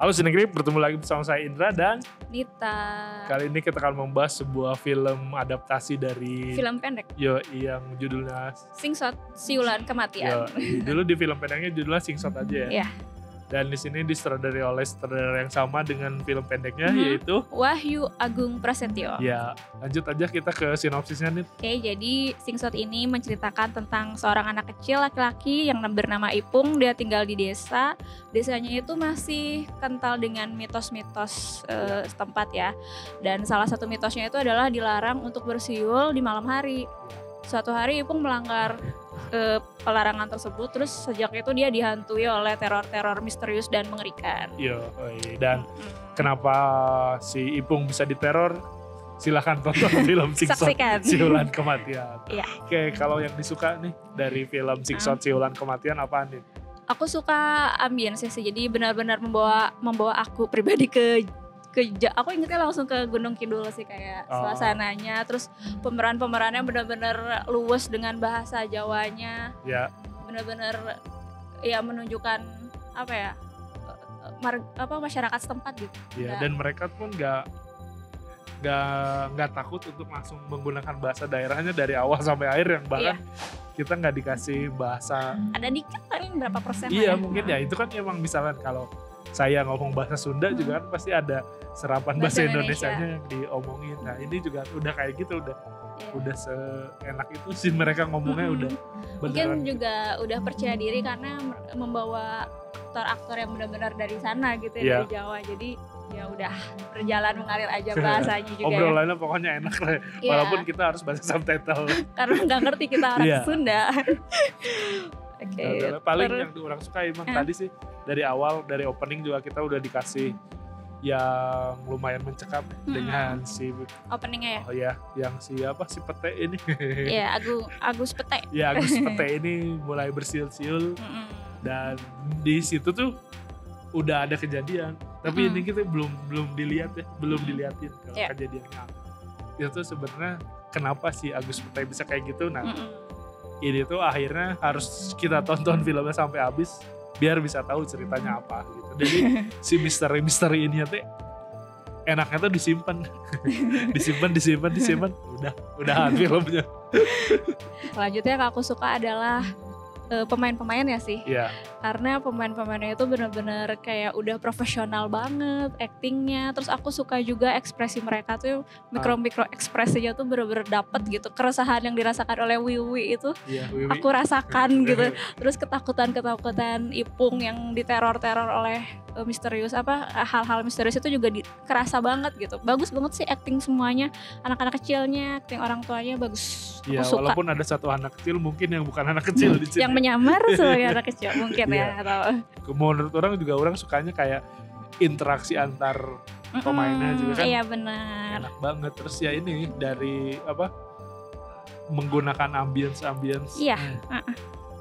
Halo Sinegri, bertemu lagi bersama saya Indra dan Nita. kali ini kita akan membahas sebuah film adaptasi dari Film pendek. yang judulnya Singsot Siulan Kematian. dulu di film pendeknya judulnya Singsot aja ya. Iya. Dan di sini disutradarai oleh sutradara yang sama dengan film pendeknya yaitu Wahyu Agung Prasetyo. ya. Lanjut aja kita ke sinopsisnya nih. Oke, jadi Singsot ini menceritakan tentang seorang anak kecil laki-laki yang bernama Ipung. Dia tinggal di desa. Desanya itu masih kental dengan mitos-mitos setempat ya. Dan salah satu mitosnya itu adalah dilarang untuk bersiul di malam hari. Suatu hari Ipung melanggar pelarangan tersebut, terus sejak itu dia dihantui oleh teror-teror misterius dan mengerikan. Dan kenapa si Ipung bisa diteror? Silahkan tonton film Singsot Saksikan. Siulan Kematian. Iya. Oke, kalau yang disuka nih dari film Singsot Siulan Kematian apaan nih? Aku suka ambience sih, jadi benar-benar membawa aku pribadi aku ingetnya langsung ke Gunung Kidul sih, kayak suasananya, terus pemerannya benar-benar luwes dengan bahasa Jawanya. Ya. Benar-benar ya menunjukkan masyarakat setempat gitu. Ya, dan mereka pun nggak takut untuk langsung menggunakan bahasa daerahnya dari awal sampai akhir, yang bahkan kita nggak dikasih bahasa. Ada dikit paling berapa persen? Iya, mungkin ya itu kan emang misalkan kalau saya ngomong bahasa Sunda juga kan pasti ada serapan bahasa Indonesianya yang diomongin. Nah ini juga udah kayak gitu, udah seenak itu sih mereka ngomongnya udah beneran. Mungkin juga udah percaya diri karena membawa aktor-aktor yang benar-benar dari sana gitu ya, dari Jawa. Jadi ya udah berjalan mengalir aja bahasanya juga. Obrolannya pokoknya enak lah. Walaupun kita harus baca subtitle. Karena nggak ngerti kita orang Sunda. Paling yang orang suka emang tadi sih dari awal, dari opening juga kita udah dikasih yang lumayan mencekam dengan si openingnya yang si Pete ini. Iya, Agus Pete. Ya, Agus Pete ini mulai bersiul-siul dan di situ tuh udah ada kejadian. Tapi ini kita belum dilihatin kalau kejadiannya. Itu sebenarnya kenapa si Agus Pete bisa kayak gitu? Nah, ini tuh akhirnya harus kita tonton filmnya sampai habis biar bisa tahu ceritanya apa gitu. Jadi si misteri ini tuh enaknya tuh disimpan. disimpan. Udah filmnya. Selanjutnya yang aku suka adalah pemain-pemainnya sih. Iya. Karena pemain-pemainnya itu benar-benar kayak udah profesional banget actingnya. Terus aku suka juga ekspresi mereka tuh, mikro ekspresinya tuh benar-benar dapet gitu. Keresahan yang dirasakan oleh Wiwi itu aku rasakan gitu. Terus ketakutan Ipung yang diteror-teror oleh hal-hal misterius itu juga kerasa banget gitu. Bagus banget sih acting semuanya. Anak-anak kecilnya, acting orang tuanya bagus. Iya, walaupun ada satu anak kecil mungkin yang bukan anak kecil di sini. Yang menyamar sebagai anak kecil mungkin ya, atau menurut orang sukanya kayak interaksi antar pemainnya juga kan. Iya benar. Enak banget. Terus ya ini dari menggunakan ambience. Iya.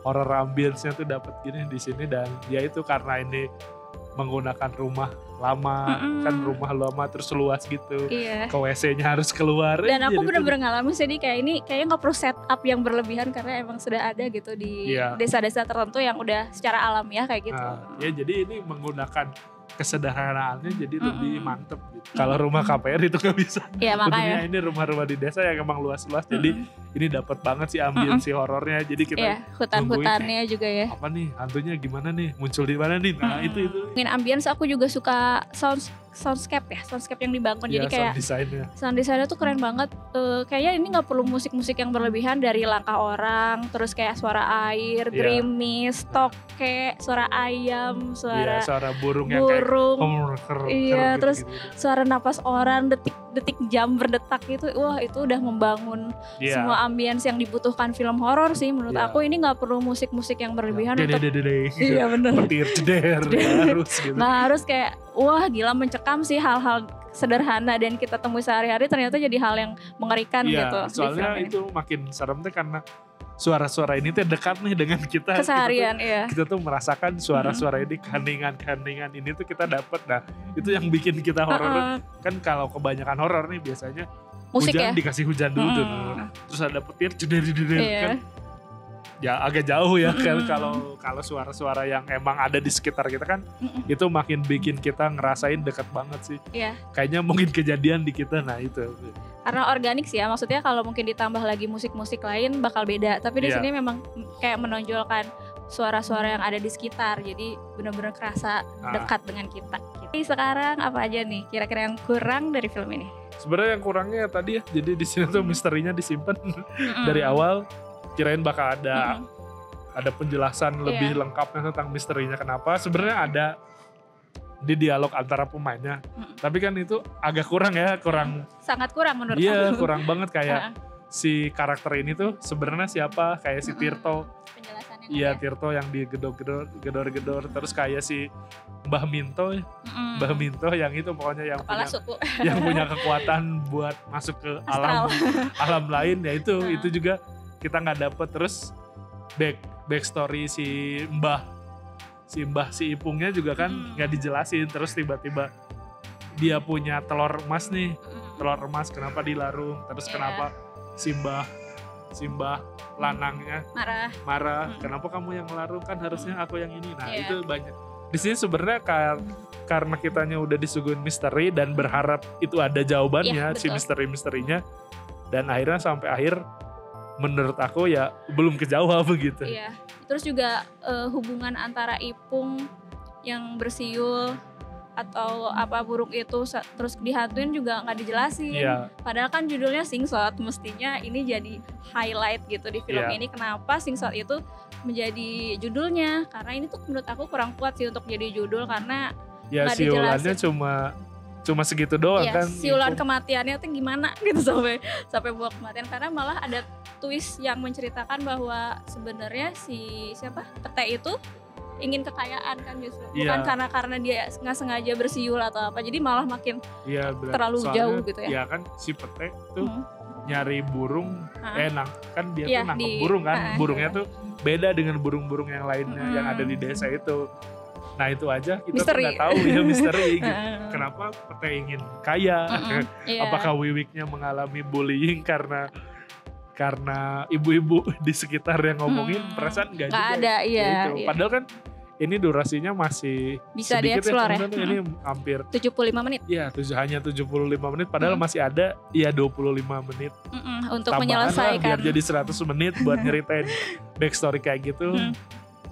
Horror ambience-nya tuh dapat gini di sini, dan ya itu karena ini menggunakan rumah lama, kan rumah lama terus luas gitu. Iya. Ke WC-nya harus keluar. Dan aku bener-bener ngalamin sih, kayak ini kayaknya gak perlu setup yang berlebihan karena emang sudah ada gitu di desa-desa tertentu yang udah secara alamiah kayak gitu. Ya jadi ini menggunakan kesederhanaannya jadi lebih mantep gitu. Kalau rumah KPR itu gak bisa. Iya makanya. Ini rumah-rumah di desa yang emang luas-luas, jadi ini dapat banget sih ambience horornya. Jadi kita hutan-hutannya juga ya. Apa nih, hantunya gimana nih, muncul di mana nih. Nah itu. Mungkin ambience aku juga suka soundscape yang dibangun. Jadi kayak sound design-nya tuh keren banget. Kayaknya ini gak perlu musik-musik yang berlebihan, dari langkah orang, terus kayak suara air, gerimis, toke, suara ayam, suara burung yang kayak terus suara napas orang, detik jam berdetak gitu. Wah, itu udah membangun semua ambience yang dibutuhkan film horor sih menurut aku. Ini nggak perlu musik-musik yang berlebihan iya benar, petir ceder harus gitu. Nah, harus kayak wah gila, mencekam sih. Hal-hal sederhana dan kita temui sehari-hari ternyata jadi hal yang mengerikan gitu. Soalnya itu makin serem tuh karena suara-suara ini tuh dekat nih dengan kita. Keseharian, kita tuh merasakan suara-suara ini, keheningan ini tuh kita dapat. Nah, itu yang bikin kita horor. Kan kalau kebanyakan horor nih biasanya musik hujan dikasih hujan dulu, terus ada petir jeder kan. ya agak jauh ya. Kalau suara-suara yang emang ada di sekitar kita kan itu makin bikin kita ngerasain dekat banget sih. Iya. Kayaknya mungkin kejadian di kita, nah itu. Karena organik sih ya, maksudnya kalau mungkin ditambah lagi musik-musik lain bakal beda. Tapi di sini memang kayak menonjolkan suara-suara yang ada di sekitar, jadi benar-benar kerasa dekat dengan kita. Jadi sekarang apa aja nih kira-kira yang kurang dari film ini? Sebenarnya yang kurangnya tadi ya, jadi di sini tuh misterinya disimpan dari awal. Kirain bakal ada penjelasan lebih lengkapnya tentang misterinya kenapa. Sebenarnya ada di dialog antara pemainnya, tapi kan itu agak kurang ya, sangat kurang menurut aku. Iya, kurang banget kayak si karakter ini tuh sebenarnya siapa, kayak si Tirto. Penjelasannya. Iya, Tirto yang digedor-gedor, terus kayak si Mbah Minto yang itu pokoknya yang kepala punya suku. yang punya kekuatan buat masuk ke alam lain ya itu juga kita nggak dapet. Terus backstory si Ipungnya juga kan nggak dijelasin, terus tiba-tiba dia punya telur emas nih, telur emas kenapa dilarung, terus kenapa Simbah lanangnya marah kenapa kamu yang melarung, kan harusnya aku yang ini. Nah itu banyak di sini sebenarnya karena kitanya udah disuguhin misteri dan berharap itu ada jawabannya si misteri-misterinya, dan akhirnya sampai akhir menurut aku ya belum kejawab begitu. Iya. Terus juga hubungan antara Ipung yang bersiul atau apa burung itu terus dihantuin juga nggak dijelasin. Iya. Padahal kan judulnya Singsot, mestinya ini jadi highlight gitu di film ini. Kenapa Singsot itu menjadi judulnya? Karena ini tuh menurut aku kurang kuat sih untuk jadi judul, karena nggak dijelasin. Siulannya cuma segitu doang kan. Siulan kematiannya tuh gimana gitu sampai buah kematian, karena malah ada twist yang menceritakan bahwa sebenarnya si Pete itu ingin kekayaan kan justru, bukan karena dia nggak sengaja bersiul atau apa, jadi malah makin terlalu jauh gitu ya. Iya kan si Pete tuh nyari burung, kan dia tuh nangkep burung kan, burungnya tuh beda dengan burung-burung yang lainnya yang ada di desa itu. Nah itu aja kita tuh nggak tahu ya, misteri gitu. Kenapa Pete ingin kaya? Apakah Wiwiknya mengalami bullying karena ibu-ibu di sekitar yang ngomongin, perasaan nggak juga. Ada, iya. Padahal kan ini durasinya masih bisa dieksplor ya. Ini hampir 75 menit. Iya, hanya 75 menit. Padahal masih ada 25 menit. Untuk menyelesaikan. Biar jadi 100 menit buat nyeritain backstory kayak gitu.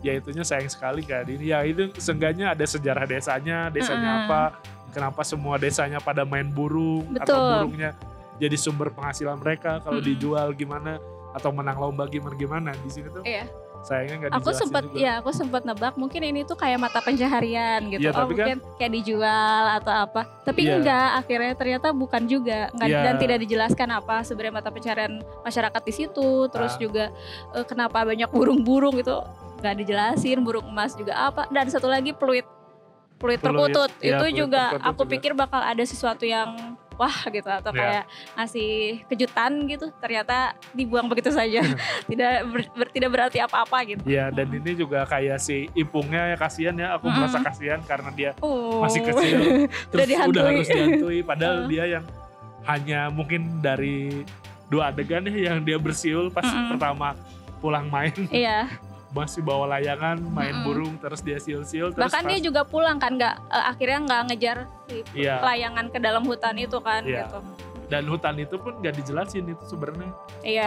Ya itunya sayang sekali kan ini. Ya itu seenggaknya ada sejarah desanya apa, kenapa semua desanya pada main burung. Betul. Atau burungnya jadi sumber penghasilan mereka kalau dijual gimana, atau menang lomba gimana. Di sini tuh sayangnya nggak dijelasin juga. Aku sempat nebak mungkin ini tuh kayak mata pencaharian gitu. Mungkin kayak dijual atau apa. Tapi enggak, akhirnya ternyata bukan juga. Dan tidak dijelaskan apa sebenarnya mata pencaharian masyarakat di situ. Terus juga kenapa banyak burung-burung gitu, nggak dijelasin. Burung emas juga apa. Dan satu lagi peluit perkutut. Itu juga aku pikir bakal ada sesuatu yang wah gitu, atau kayak ngasih kejutan gitu, ternyata dibuang begitu saja. tidak berarti apa-apa gitu. Iya, dan ini juga kayak si Ipungnya ya, kasihan ya, aku merasa kasihan karena dia masih kecil terus udah harus dihantui, padahal dia yang hanya mungkin dari 2 adegan ya yang dia bersiul pas pertama pulang main. Iya. Masih bawa layangan, main burung, terus dia siul-siul. Bahkan dia juga pulang kan, akhirnya nggak ngejar si layangan ke dalam hutan itu kan gitu. Dan hutan itu pun nggak dijelasin itu sebenarnya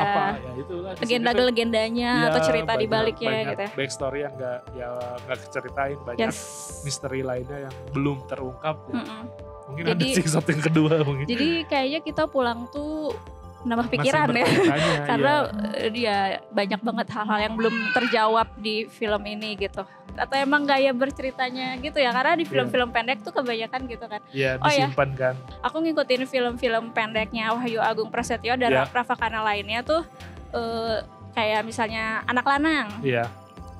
apa ya, itulah legenda-legendanya atau cerita di baliknya gitu ya. Backstory yang nggak keceritain, banyak misteri lainnya yang belum terungkap ya. Mungkin ada Singsot yang kedua mungkin. Jadi kayaknya kita pulang tuh nambah pikiran ya, karena dia banyak banget hal-hal yang belum terjawab di film ini gitu. Atau emang gaya berceritanya gitu ya, karena di film-film pendek tuh kebanyakan gitu kan. Iya, disimpan kan. Aku ngikutin film-film pendeknya Wahyu Agung Prasetyo dan Rafa Kana lainnya tuh kayak misalnya Anak Lanang. Iya.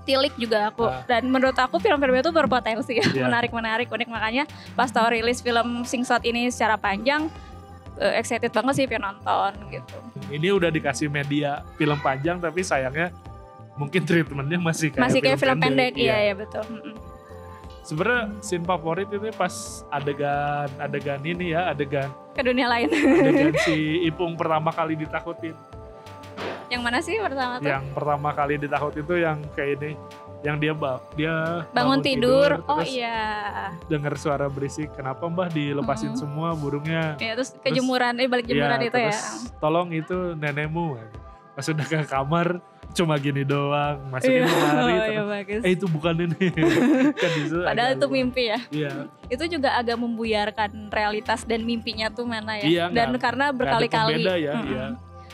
Tilik juga aku, dan menurut aku film-film itu berpotensi menarik, unik, makanya pas tahu rilis film Singsot ini secara panjang, excited banget sih pengen nonton gitu. Ini udah dikasih media film panjang, tapi sayangnya mungkin treatmentnya masih kayak film pendek. Iya betul. Sebenarnya scene favorit itu pas adegan ini ya, adegan ke dunia lain. Adegan si Ipung pertama kali ditakutin. Yang mana sih pertama tuh? Yang pertama kali ditakut itu yang kayak ini, yang dia bangun tidur. Oh terus iya. dengar suara berisik, kenapa Mbah dilepasin semua burungnya? Ya terus kejemuran, balik jemuran itu ya. Tolong itu nenekmu. Pas udah ke kamar cuma gini doang, masukin lemari. Iya, bagus. Itu bukan nenek. Kan Padahal itu mimpi ya. Iya. Itu juga agak membuyarkan realitas dan mimpinya tuh mana ya. Iya, dan karena berkali-kali. Ya, iya.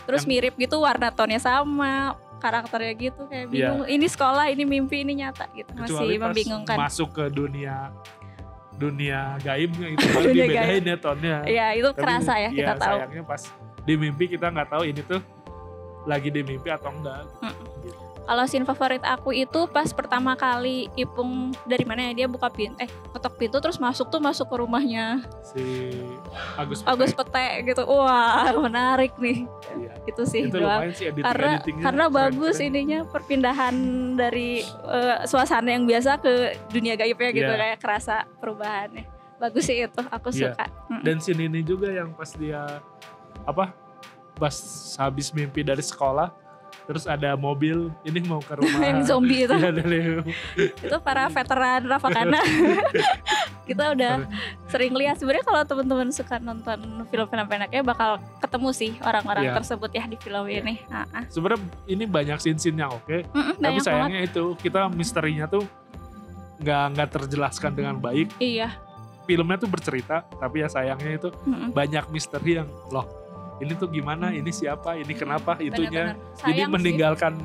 Terus mirip gitu, warna tonnya sama, karakternya gitu, kayak bingung. Ini sekolah, ini mimpi, ini nyata gitu. Kecuali masih membingungkan. Masuk ke dunia gaibnya itu baru dibedain ya tonnya. Iya, itu kerasa ya, kita tahu. Sayangnya pas di mimpi kita nggak tahu ini tuh lagi di mimpi atau enggak. Gitu. Kalau scene favorit aku itu pas pertama kali Ipung dari mana ya, dia buka pintu, ketok pintu terus masuk ke rumahnya si Agus Pete gitu. Wah, menarik nih. Iya. Itu sih itu doang. Sih karena bagus ininya, perpindahan dari suasana yang biasa ke dunia gaibnya gitu, kayak kerasa perubahannya. Bagus sih itu, aku suka. Dan scene ini juga yang pas dia pas habis mimpi dari sekolah, terus ada mobil ini mau ke rumah yang zombie itu. Itu para Iya. veteran Ravakana. Kita udah sering lihat. Sebenarnya kalau teman-teman suka nonton film-film pendeknya bakal ketemu sih orang-orang tersebut ya di film ini. Sebenarnya ini banyak scene-scene yang oke, tapi sayangnya banget. Itu kita misterinya tuh nggak terjelaskan dengan baik. Iya. Filmnya tuh bercerita, tapi ya sayangnya itu banyak misteri yang ini tuh gimana, ini siapa, ini kenapa, itunya. Jadi meninggalkan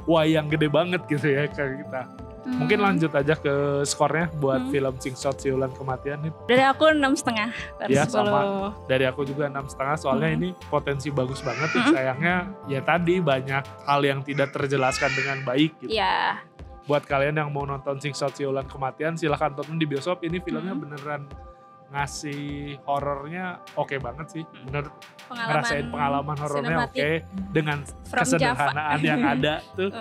wayang gede banget gitu ya ke kita. Mungkin lanjut aja ke skornya buat film Singshot Siulan Kematian nih. Dari aku 6,5 dari 10. Ya sama, dari aku juga 6,5 soalnya ini potensi bagus banget. Sayangnya ya tadi banyak hal yang tidak terjelaskan dengan baik gitu. Iya. Buat kalian yang mau nonton Singshot Siulan Kematian silahkan tonton di bioskop. Ini filmnya beneran ngasih horornya oke banget sih, bener ngerasain pengalaman horornya oke, dengan kesederhanaan yang ada tuh,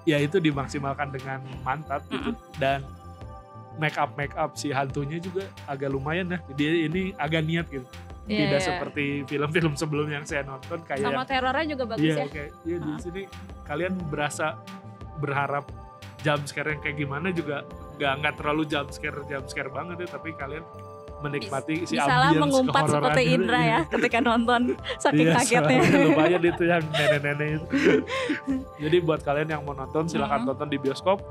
ya itu dimaksimalkan dengan mantap gitu. Dan make up si hantunya juga agak lumayan ya, dia ini agak niat gitu, tidak seperti film-film sebelum yang saya nonton kayak sama terornya juga bagus ya. Iya di sini kalian berharap jump scare yang kayak gimana juga nggak terlalu jump scare banget ya, tapi kalian menikmati si ambience kehororannya. Mengumpat seperti Indra ya ketika nonton, saking kagetnya. Lumayan itu yang nenek-nenek itu. Jadi buat kalian yang mau nonton silahkan tonton di bioskop.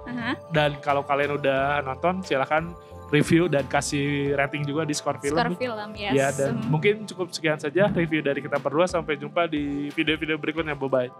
Dan kalau kalian udah nonton silahkan review dan kasih rating juga di Skor Film. Skor Film, yes. Ya, dan mungkin cukup sekian saja review dari kita berdua. Sampai jumpa di video-video berikutnya. Bye-bye.